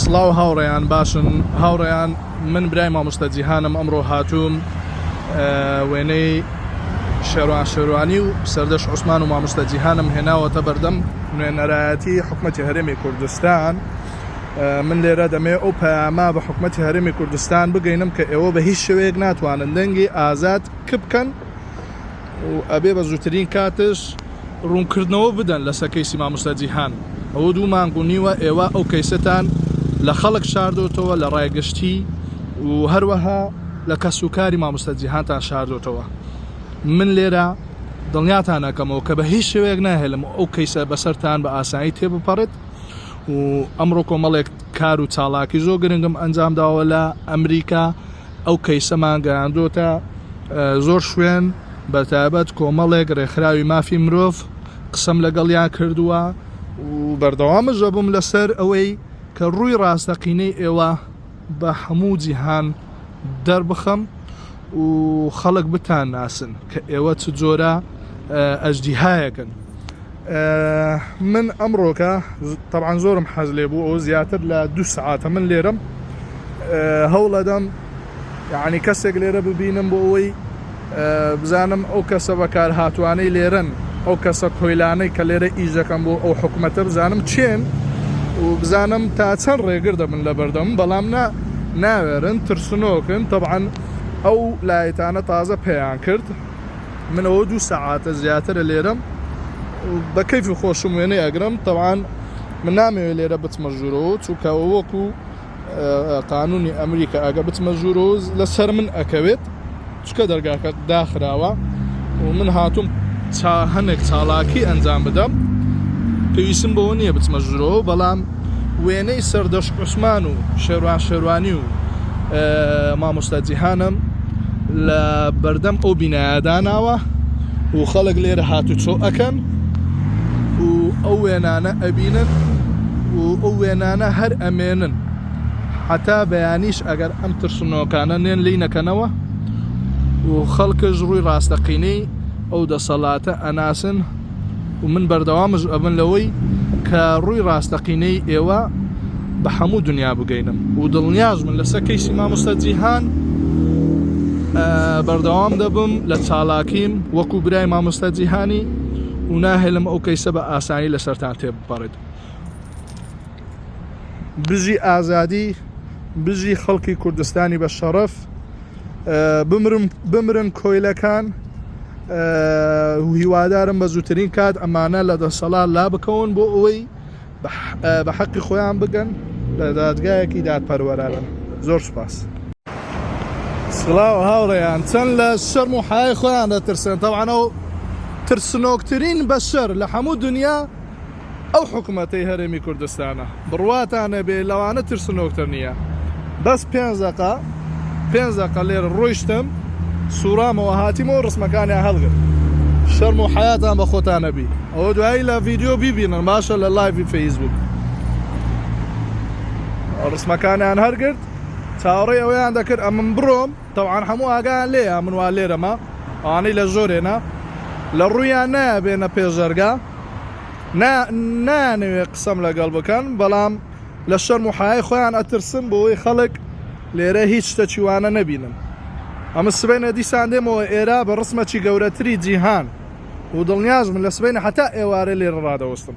سڵاو هاوڕێیان باشن هاوڕێیان من برای مامۆستا جیهانم ئەمڕۆ هاتووم وێنەی شێروان شێروانی و سەردەش عوسمان و مامۆستا جیهانم هێناوەتە بەردەم نوێنەرایەتی حکومەتی هەرێمی کوردستان. من لێرە دەمێ ئەو پەیاما بە حکومەتی هەرێمی کوردستان بگەینم کە ئێوە بە هیچ شێوەیەک ناتوانن دەنگی ئازاد بکەن و ئەبێ بە زووترین کاتش ڕوونکردنەوە بدەن لەسەر کەیسی مامۆستا جیهان. ئەوە دوو مانگ و نیوە ئێوە ئەو کەیسەتان لە خەڵک شاردۆتەوە لە ڕایگەشتی و هەروەها لە کەسوکاری مامۆستا جیهانتان شاردۆتەوە. من لێرە دڵنیاتان ئەکەمەوە کە بە هیچ شێوەیەک ناهێڵم ئەو کەیسە بەسەرتان بە ئاسایی تێبپەڕێت و ئەمڕۆ کۆمەڵێک کار و چاڵاکی زۆر گرنگم ئەنجام داوە لە ئەمریکا. ئەو کەیسەمان گەیاندۆتە زۆر شوێن بەتایبەت کۆمەڵێک ڕێکخراوی مافی مرۆڤ قسەم لەگەڵیان کردووە و بەردەوامش دەبووم لەسەر ئەوەی کە ڕووی ڕاستەقینەی ئێوە بە هەموو جیهان دەربخەم و خەڵک بتان ناسن کە ئێوە چ جۆرە ئەژدیهایەکن. من ئەمڕۆکە طبعاً زۆرم حەز لێ بوو ئەو زیاتر لە 2 ساعاتە من لێرەم هەوڵەدەم یعنی کەسێک لێرە ببینم بۆ ئەوەی بزانم ئەو کەسە بەکار هاتوانەی لێرن ئەو کەسە کۆیلانەی کە لێرە ئیژەکەم بۆ ئەو حکومەتە بزانم چێن و بزانم تا چەند ڕێگردە من لە بەردەم بەڵام ناوێرن ترسنۆکن. طبعاً ئەو لایەتانە تازە پێیان کرد من ئەوە 2 ساعاتە زیاترە لێرەم بە کەیفی خۆشم وێنەی ئەگرم. طبعاً من نامەوێت لێرە بچمە ژوورەوە چونکە وەکو قانونی ئەمریکا ئەگە بچمە ژوورەوە لەسەر من ئەکەوێت چکە دەرگاکە داخراوە و من هاتووم هەنێک چاڵاکی ئەنجام بدەم پێویستم بەوە نییە بچمە ژوورەوە بەڵام وێنەی سەردەش عوسمان و شێروان شێروانی و مامۆستا جیهانم لە بەردەم ئەو بینایەداناوە و خەڵک لێرە هاتوچۆ ئەکەن و ئەو وێنانە ئەبینن و ئەو وێنانە هەر ئەمێنن حتا بەیانیش ئەگەر ئەم ترسنۆکانە نێن لی نەکەنەوە و خەڵکش ڕووی ڕاستەقینەی ئەو دەسەڵاتە ئەناسن و من بەردەوامش ئەبن لەوەی کە ڕووی ڕاستەقینەی ئێوە بە هەموو دنیا بگەینم و دڵنیاز من لەسەر کەیسی مامۆستا جیهان بەردەوام دەبم لە چاڵاکیم وەکو برای مامۆستا جیهانی و ناهێڵم ئەو کەیسە بە ئاسانی لەسەرتان تێبپەڕێت. بژی ئازادی بژی خەڵکی کوردستانی بە شەڕەف بمرن کۆیلەکان و هیوادارم بە زووترین کات ئەمانە لە دەسەڵات لا بکەون بۆ ئەوەی بە حەقی خۆیان بگەن لە دادگایەکی دادپەروەرانن. زۆر سوپاس. سڵاو هاوڕێیان چەند لە شەرم و حای خۆیان دەترسن. طبعاً ئەو ترسنۆکترین بەشەر لە هەموو دنیا ئەو حکومەتەی هەرێمی کوردستانە. بڕواتانە بێ لەوانە ترسنۆکتر نییە. بەس 5 دقە لێرە ڕۆیشتم سوورامەوە هاتیمەوە ڕسمەکانیان هەڵگرت. شەرم و حیاتان بە خۆتانە بی. ئەوە دوایی لە ڤیدیۆ بیبینن باشە لە لایڤی فەیسبوک ڕسمەکانیان هەرگرت چاوەڕێی ئەوەیان دەکرد ئەمن بڕۆم. تەوعاان هەموو ئاگایان لێە من وا لێرەمە ئەوانەی لە زۆرێنە لە ڕوویان نایە بێنە پێشەرگا نانەوێ قسەم لەگەڵ بکەن بەڵام لە شەرم و حیای خۆیان ئەترسن بۆەوەی خەڵک لێرە هیچ شتەچیوانە نەبینن. ئەمە سبەینە دیسان دێمەوە ئێرە بە ڕسمەکی گەورەتری جیهان و دڵنیاز من لە سبەینە حتا ئێوارە لێرە ڕادەوەستم.